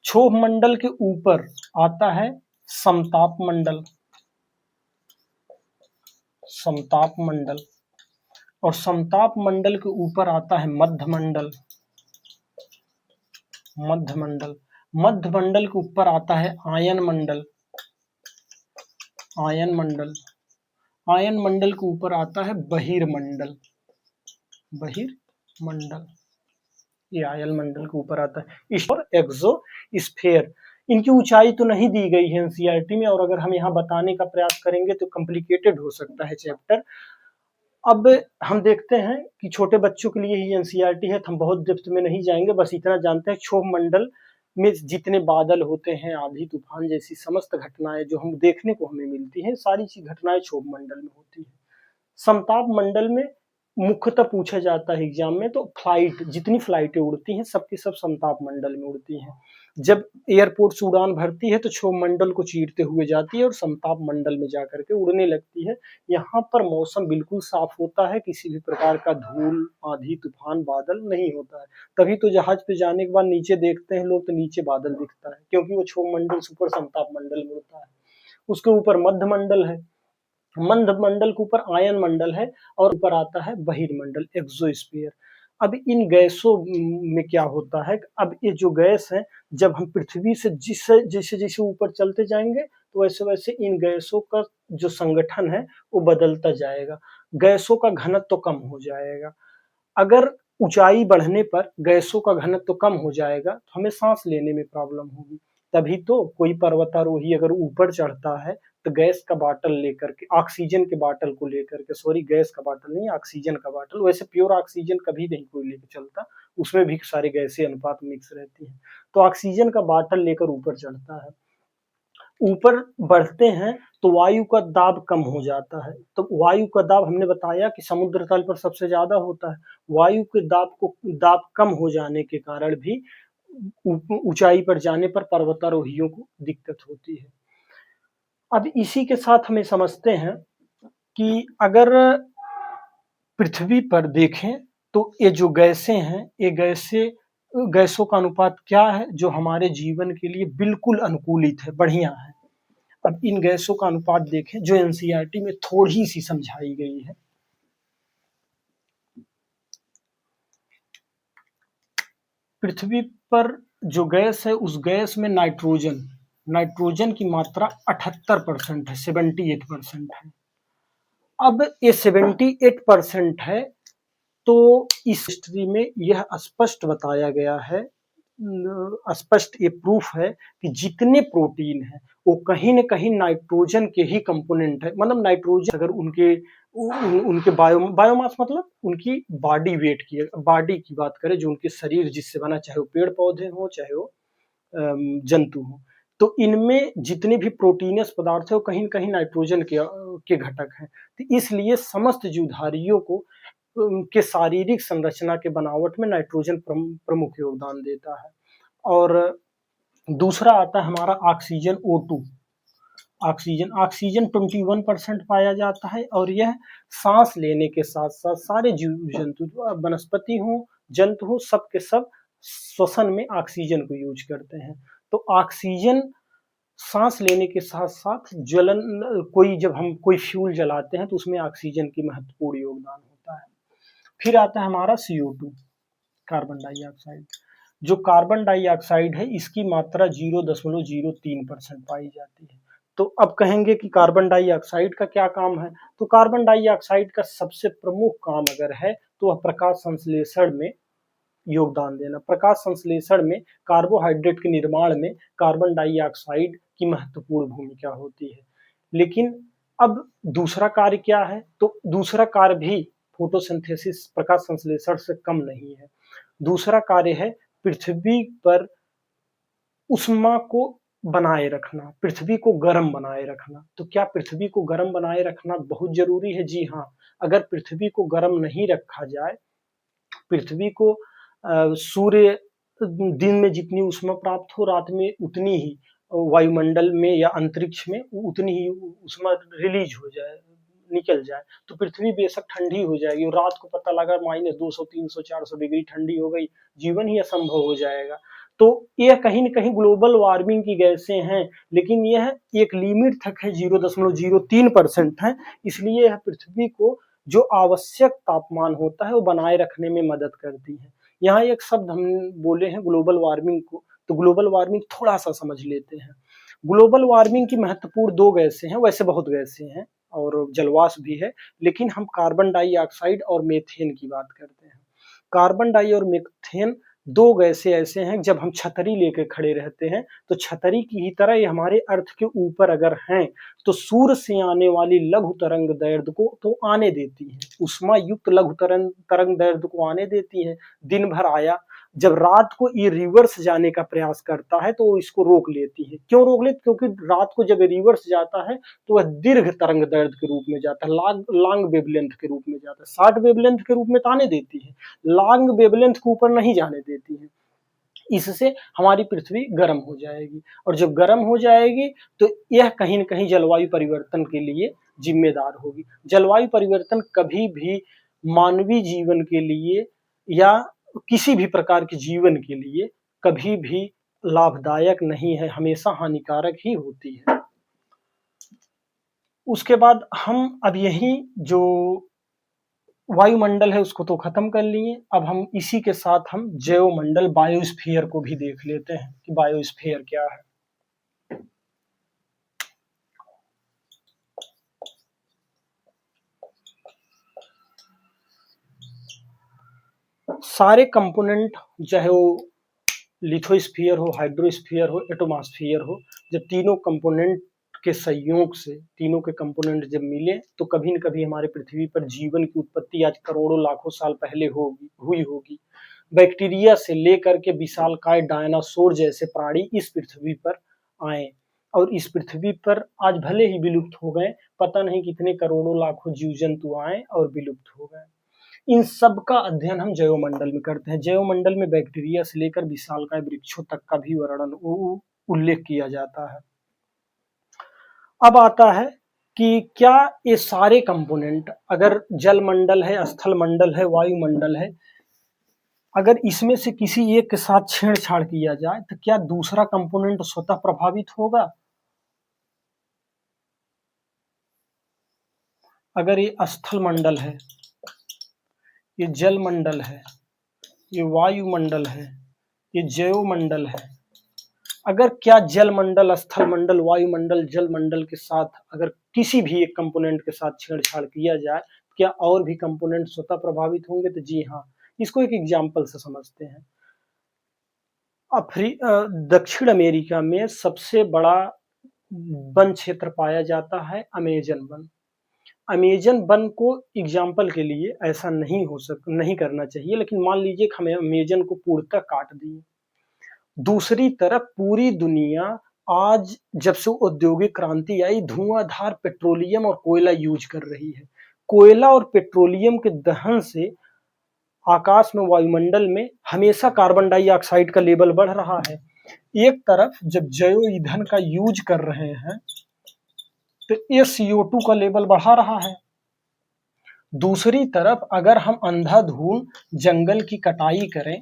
क्षोभ मंडल के ऊपर आता है समताप मंडल, समताप मंडल, और समताप मंडल के ऊपर आता है मध्य मंडल, मध्य मंडल। मध्य मंडल के ऊपर आता है आयन मंडल, आयन मंडल। आयन मंडल के ऊपर आता है बहिर्मंडल, बहिर्मंडल। ये आयन मंडल के ऊपर आता है। और एक्सोस्फीयर, इनकी ऊंचाई तो नहीं दी गई है एनसीईआरटी में, और अगर हम यहाँ बताने का प्रयास करेंगे तो कॉम्प्लिकेटेड हो सकता है चैप्टर। अब हम देखते हैं कि छोटे बच्चों के लिए ही एनसीईआरटी है, तो हम बहुत डेप्थ में नहीं जाएंगे, बस इतना जानते हैं क्षोभ मंडल में जितने बादल होते हैं, आंधी तूफान जैसी समस्त घटनाएं जो हम देखने को हमें मिलती हैं, सारी ची घटनाएं क्षोभ मंडल में होती है। समताप मंडल में मुख्यतः पूछा जाता है एग्जाम में, तो फ्लाइट, जितनी फ्लाइटें उड़ती हैं सबकी सब समताप मंडल में उड़ती हैं। जब एयरपोर्ट से उड़ान भरती है तो क्षोभ मंडल को चीरते हुए जाती है और समताप मंडल में जाकर के उड़ने लगती है। यहाँ पर मौसम बिल्कुल साफ होता है, किसी भी प्रकार का धूल, आंधी तूफान, बादल नहीं होता है। तभी तो जहाज पे जाने के बाद नीचे देखते हैं लोग तो नीचे बादल दिखता है, क्योंकि वो क्षोभ मंडल से ऊपर समताप मंडल में होता है। उसके ऊपर मध्य मंडल है, मध्य मंडल के ऊपर आयन मंडल है, और ऊपर आता है बहिर्मंडल, एक्सोस्फीयर। अब इन गैसों में क्या होता है, अब ये जो गैस है, जब हम पृथ्वी से जैसे जैसे ऊपर चलते जाएंगे तो वैसे वैसे इन गैसों का जो संगठन है वो बदलता जाएगा, गैसों का घनत्व तो कम हो जाएगा। अगर ऊंचाई बढ़ने पर गैसों का घनत्व तो कम हो जाएगा तो हमें सांस लेने में प्रॉब्लम होगी। तभी तो कोई पर्वतारोही अगर ऊपर चढ़ता है तो गैस का बाटल लेकर के, ऑक्सीजन के बाटल को लेकर के, सॉरी गैस का बाटल नहीं, ऑक्सीजन का बाटल, वैसे प्योर ऑक्सीजन कभी नहीं कोई लेकर चलता, उसमें भी सारे गैसें अनुपात मिक्स रहती हैं। तो ऑक्सीजन का बाटल लेकर ऊपर चढ़ता है। ऊपर बढ़ते हैं तो वायु का दाब कम हो जाता है। तो वायु का दाब हमने बताया कि समुद्र तल पर सबसे ज्यादा होता है। वायु के दाब कम हो जाने के कारण भी ऊंचाई पर जाने पर पर्वतारोहियों को दिक्कत होती है। अब इसी के साथ हमें समझते हैं कि अगर पृथ्वी पर देखें तो ये जो गैसें हैं, ये गैसों का अनुपात क्या है जो हमारे जीवन के लिए बिल्कुल अनुकूलित है, बढ़िया है। अब इन गैसों का अनुपात देखें जो एनसीईआरटी में थोड़ी सी समझाई गई है। पृथ्वी पर जो गैस है उस गैस में नाइट्रोजन की मात्रा 78% है, 78% है। अब ये 78% है तो इस हिस्ट्री में यह स्पष्ट बताया गया है, स्पष्ट ये प्रूफ है कि जितने प्रोटीन है वो कहीं न कहीं नाइट्रोजन के ही कंपोनेंट है। मतलब नाइट्रोजन अगर उनके बायोमास मतलब उनकी बॉडी की बात करें, जो उनके शरीर जिससे बना, चाहे वो पेड़ पौधे हो चाहे वो जंतु हो, तो इनमें जितने भी प्रोटीनस पदार्थ है वो कहीं न कहीं नाइट्रोजन के घटक हैं। तो इसलिए समस्त जीवधारियों को के शारीरिक संरचना के बनावट में नाइट्रोजन प्रमुख योगदान देता है। और दूसरा आता है हमारा ऑक्सीजन, O2। ऑक्सीजन 21% पाया जाता है, और यह सांस लेने के साथ साथ सारे जीव जंतु, वनस्पति हो जंतु हो, सब के सब श्वसन में ऑक्सीजन को यूज करते हैं। तो ऑक्सीजन सांस लेने के साथ साथ जलन, जब हम कोई फ्यूल जलाते हैं तो उसमें ऑक्सीजन की महत्वपूर्ण योगदान होता है। फिर आता है हमारा CO2, कार्बन डाइऑक्साइड। जो कार्बन डाइऑक्साइड है इसकी मात्रा 0.03% पाई जाती है। तो अब कहेंगे कि कार्बन डाइऑक्साइड का क्या काम है, तो कार्बन डाइऑक्साइड का सबसे प्रमुख काम अगर है तो वह प्रकाश संश्लेषण में योगदान देना। प्रकाश संश्लेषण में कार्बोहाइड्रेट के निर्माण में कार्बन डाइऑक्साइड की महत्वपूर्ण भूमिका होती है। लेकिन अब दूसरा कार्य क्या है, तो दूसरा कार्य भी फोटोसिंथेसिस प्रकाश संश्लेषण से कम नहीं है। दूसरा कार्य है पृथ्वी पर ऊष्मा को बनाए रखना, पृथ्वी को गर्म बनाए रखना। तो क्या पृथ्वी को गर्म बनाए रखना बहुत जरूरी है? जी हाँ। अगर पृथ्वी को गर्म नहीं रखा जाए, पृथ्वी को सूर्य दिन में जितनी ऊष्मा प्राप्त हो, रात में उतनी ही वायुमंडल में या अंतरिक्ष में उतनी ही ऊष्मा रिलीज हो जाए, निकल जाए, तो पृथ्वी बेशक ठंडी हो जाएगी और रात को पता लगा -200, 300, 400 डिग्री ठंडी हो गई, जीवन ही असंभव हो जाएगा। तो यह कहीं न कहीं ग्लोबल वार्मिंग की गैसें हैं, लेकिन यह एक लिमिट तक है, 0.03% है, इसलिए यह पृथ्वी को जो आवश्यक तापमान होता है वो बनाए रखने में मदद करती है। यहाँ एक शब्द हम बोले हैं ग्लोबल वार्मिंग को, तो ग्लोबल वार्मिंग थोड़ा सा समझ लेते हैं। ग्लोबल वार्मिंग की महत्वपूर्ण दो गैसें हैं, वैसे बहुत गैसें हैं और जलवाष्प भी है, लेकिन हम कार्बन डाइऑक्साइड और मीथेन की बात करते हैं। कार्बन डाई और मीथेन दो गैसें ऐसे हैं, जब हम छतरी लेकर खड़े रहते हैं तो छतरी की ही तरह ये हमारे अर्थ के ऊपर अगर हैं तो सूर्य से आने वाली लघु तरंग दैर्ध्य को तो आने देती है, उष्मा युक्त लघु तरंग दैर्ध्य को आने देती है। दिन भर आया, जब रात को ये रिवर्स जाने का प्रयास करता है तो वो इसको रोक लेती है। क्यों रोक लेती? क्योंकि रात को जब रिवर्स जाता है तो वह दीर्घ तरंग दैर्ध्य के रूप में जाता है, लॉन्ग वेवलेंथ के रूप में जाता है। शॉर्ट वेवलेंथ के रूप में तो आने देती है, लॉन्ग वेवलेंथ के ऊपर नहीं जाने देती है। इससे हमारी पृथ्वी गर्म हो जाएगी, और जब गर्म हो जाएगी तो यह कहीं न कहीं जलवायु परिवर्तन के लिए जिम्मेदार होगी। जलवायु परिवर्तन कभी भी मानवीय जीवन के लिए या किसी भी प्रकार के जीवन के लिए कभी भी लाभदायक नहीं है, हमेशा हानिकारक ही होती है। उसके बाद हम अब यही जो वायुमंडल है उसको तो खत्म कर लिए, अब हम इसी के साथ हम जैवमंडल बायोस्फीयर को भी देख लेते हैं कि बायोस्फीयर क्या है। सारे कंपोनेंट, चाहे वो लिथोस्फीयर हो, हाइड्रोस्फीयर हो, एटमॉस्फेयर हो, जब तीनों कंपोनेंट के संयोग से तीनों के कंपोनेंट जब मिले तो कभी न कभी हमारे पृथ्वी पर जीवन की उत्पत्ति आज करोड़ों लाखों साल पहले हुई होगी। बैक्टीरिया से लेकर के विशालकाय डायनासोर जैसे प्राणी इस पृथ्वी पर आए, और इस पृथ्वी पर आज भले ही विलुप्त हो गए, पता नहीं कितने करोड़ों लाखों जीव जंतु आए और विलुप्त हो गए। इन सब का अध्ययन हम जैवमंडल में करते हैं। जैवमंडल में बैक्टीरिया से लेकर विशालकाय वृक्षों तक का भी वर्णन उल्लेख किया जाता है। अब आता है कि क्या ये सारे कंपोनेंट, अगर जल मंडल है, स्थल मंडल है, वायुमंडल है, अगर इसमें से किसी एक के साथ छेड़छाड़ किया जाए तो क्या दूसरा कंपोनेंट स्वतः प्रभावित होगा? अगर ये स्थल मंडल है, ये जल मंडल है, ये वायुमंडल है, ये जैवमंडल है, अगर क्या जल मंडल, स्थल मंडल, वायुमंडल, जल मंडल के साथ अगर किसी भी एक कंपोनेंट के साथ छेड़छाड़ किया जाए, क्या और भी कंपोनेंट स्वतः प्रभावित होंगे? तो जी हाँ। इसको एक एग्जाम्पल से समझते हैं। दक्षिण अमेरिका में सबसे बड़ा वन क्षेत्र पाया जाता है अमेजन वन। अमेजन वन को एग्जाम्पल के लिए ऐसा नहीं करना चाहिए, लेकिन मान लीजिए हमें अमेजन को पूर्णतः काट दिए। दूसरी तरफ पूरी दुनिया आज जब से औद्योगिक क्रांति आई, धुआंधार पेट्रोलियम और कोयला यूज कर रही है। कोयला और पेट्रोलियम के दहन से आकाश में, वायुमंडल में हमेशा कार्बन डाइऑक्साइड का लेवल बढ़ रहा है। एक तरफ जब जैव ईंधन का यूज कर रहे हैं तो ये CO2 का लेवल बढ़ा रहा है। दूसरी तरफ अगर हम अंधाधुन जंगल की कटाई करें,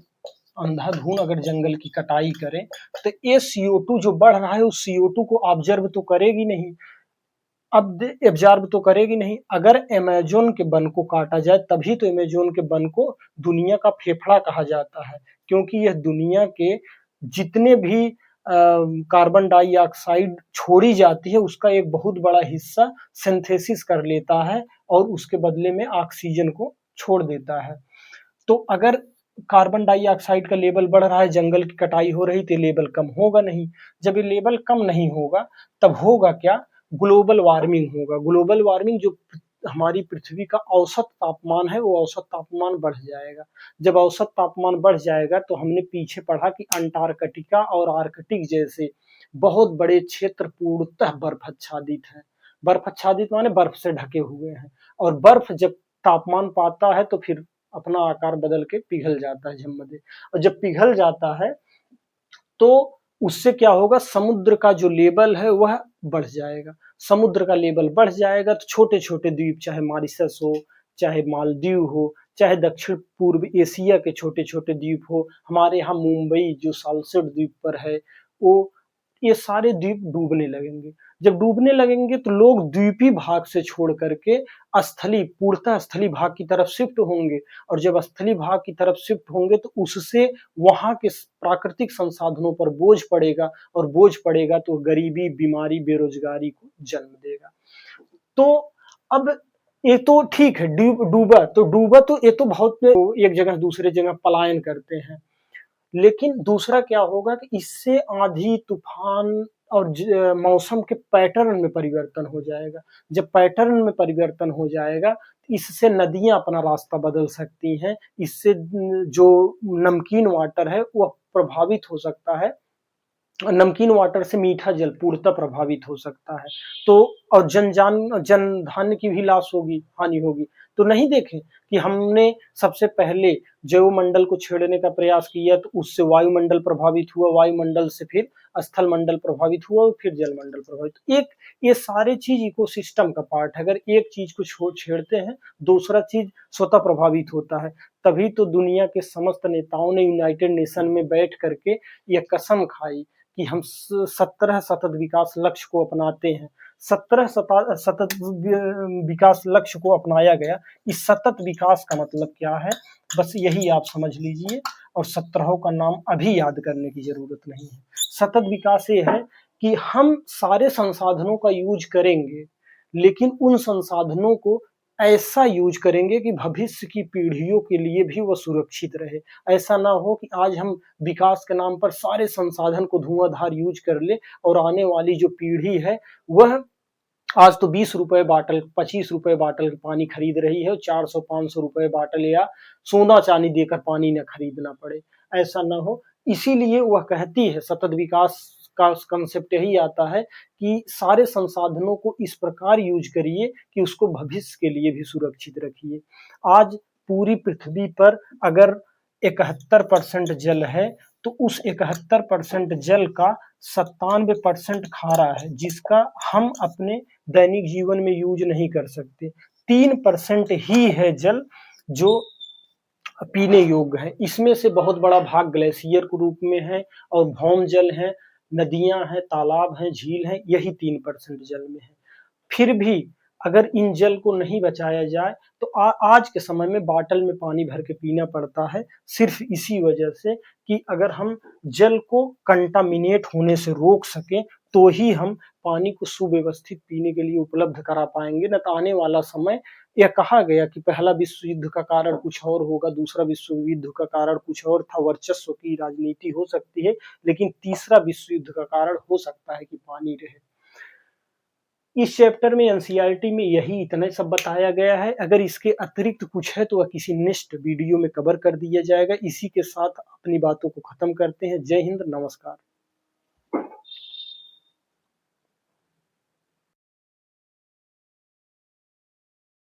अंधाधुन अगर जंगल की कटाई करें तो ये CO2 जो बढ़ रहा है उस CO2 को ऑब्जर्व तो करेगी नहीं। अब एब्जॉर्ब तो करेगी नहीं। अगर अमेज़न के वन को काटा जाए, तभी तो अमेज़न के वन को दुनिया का फेफड़ा कहा जाता है, क्योंकि यह दुनिया के जितने भी कार्बन डाइऑक्साइड छोड़ी जाती है उसका एक बहुत बड़ा हिस्सा सिंथेसिस कर लेता है और उसके बदले में ऑक्सीजन को छोड़ देता है। तो अगर कार्बन डाइऑक्साइड का लेवल बढ़ रहा है, जंगल की कटाई हो रही, तो लेवल कम होगा नहीं। जब ये लेवल कम नहीं होगा तब होगा क्या? ग्लोबल वार्मिंग होगा। ग्लोबल वार्मिंग जो हमारी पृथ्वी का औसत तापमान है वो औसत तापमान बढ़ जाएगा। जब औसत तापमान बढ़ जाएगा तो हमने पीछे पढ़ा कि अंटार्कटिका और आर्कटिक जैसे बहुत बड़े क्षेत्र पूर्णतः बर्फ आच्छादित है। बर्फ आच्छादित माने बर्फ से ढके हुए हैं, और बर्फ जब तापमान पाता है तो फिर अपना आकार बदल के पिघल जाता है झम्मदे, और जब पिघल जाता है तो उससे क्या होगा, समुद्र का जो लेवल है वह बढ़ जाएगा। समुद्र का लेवल बढ़ जाएगा तो छोटे छोटे द्वीप, चाहे मॉरिशस हो, चाहे मालदीव हो, चाहे दक्षिण पूर्व एशिया के छोटे छोटे द्वीप हो, हमारे यहाँ मुंबई जो सालसेट द्वीप पर है, वो ये सारे द्वीप डूबने लगेंगे। जब डूबने लगेंगे तो लोग द्वीपी भाग से छोड़ करके स्थली पूर्णतः स्थली भाग की तरफ शिफ्ट होंगे, और जब स्थली भाग की तरफ शिफ्ट होंगे तो उससे वहां के प्राकृतिक संसाधनों पर बोझ पड़ेगा, और बोझ पड़ेगा तो गरीबी, बीमारी, बेरोजगारी को जन्म देगा। तो अब ये तो ठीक है, डूबा तो ये तो बहुत एक जगह दूसरे जगह पलायन करते हैं, लेकिन दूसरा क्या होगा कि इससे आंधी, तूफान और मौसम के पैटर्न में परिवर्तन हो जाएगा। जब पैटर्न में परिवर्तन हो जाएगा तो इससे नदियां अपना रास्ता बदल सकती हैं, इससे जो नमकीन वाटर है वह प्रभावित हो सकता है, नमकीन वाटर से मीठा जल पूर्णतः प्रभावित हो सकता है। तो और जन धन की भी लॉस होगी, हानि होगी। तो नहीं देखें कि हमने सबसे पहले जैवमंडल को छेड़ने का प्रयास किया तो उससे वायुमंडल प्रभावित हुआ, वायुमंडल से फिर स्थल मंडल प्रभावित हुआ और फिर जलमंडल प्रभावित। एक ये सारे चीज इकोसिस्टम का पार्ट है। अगर एक चीज को छेड़ते हैं, दूसरा चीज स्वतः प्रभावित होता है। तभी तो दुनिया के समस्त नेताओं ने यूनाइटेड नेशन में बैठ करके यह कसम खाई कि हम 17 सतत विकास लक्ष्य को अपनाते हैं। 17 सतत विकास लक्ष्य को अपनाया गया। इस सतत विकास का मतलब क्या है, बस यही आप समझ लीजिए, और 17 का नाम अभी याद करने की जरूरत नहीं है। सतत विकास ये है कि हम सारे संसाधनों का यूज करेंगे, लेकिन उन संसाधनों को ऐसा यूज करेंगे कि भविष्य की पीढ़ियों के लिए भी वह सुरक्षित रहे। ऐसा ना हो कि आज हम विकास के नाम पर सारे संसाधन को धुआंधार यूज कर ले, और आने वाली जो पीढ़ी है वह आज तो 20 रुपए बाटल, 25 रुपए बाटल पानी खरीद रही है, 400-500 रुपए बाटल या सोना चांदी देकर पानी न खरीदना पड़े। ऐसा ना हो, इसीलिए वह कहती है, सतत विकास का कंसेप्ट यही आता है कि सारे संसाधनों को इस प्रकार यूज करिए कि उसको भविष्य के लिए भी सुरक्षित रखिए। आज पूरी पृथ्वी पर अगर 71% जल है तो उस 71% जल का 97% खारा है, जिसका हम अपने दैनिक जीवन में यूज नहीं कर सकते। 3% ही है जल जो पीने योग्य है। इसमें से बहुत बड़ा भाग ग्लेशियर के रूप में है, और भौम जल है, नदियां हैं, तालाब हैं, झील हैं, यही 3% जल में है। फिर भी अगर इन जल को नहीं बचाया जाए तो आज के समय में बाटल में पानी भर के पीना पड़ता है, सिर्फ इसी वजह से कि अगर हम जल को कंटामिनेट होने से रोक सकें तो ही हम पानी को सुव्यवस्थित पीने के लिए उपलब्ध करा पाएंगे। न तो आने वाला समय, यह कहा गया कि पहला विश्व युद्ध का कारण कुछ और होगा, दूसरा विश्व युद्ध का कारण कुछ और था, वर्चस्व की राजनीति हो सकती है, लेकिन तीसरा विश्व युद्ध का कारण हो सकता है कि पानी रहे। इस चैप्टर में एनसीईआरटी में यही इतना सब बताया गया है। अगर इसके अतिरिक्त कुछ है तो वह किसी नेक्स्ट वीडियो में कवर कर दिया जाएगा। इसी के साथ अपनी बातों को खत्म करते हैं। जय हिंद, नमस्कार।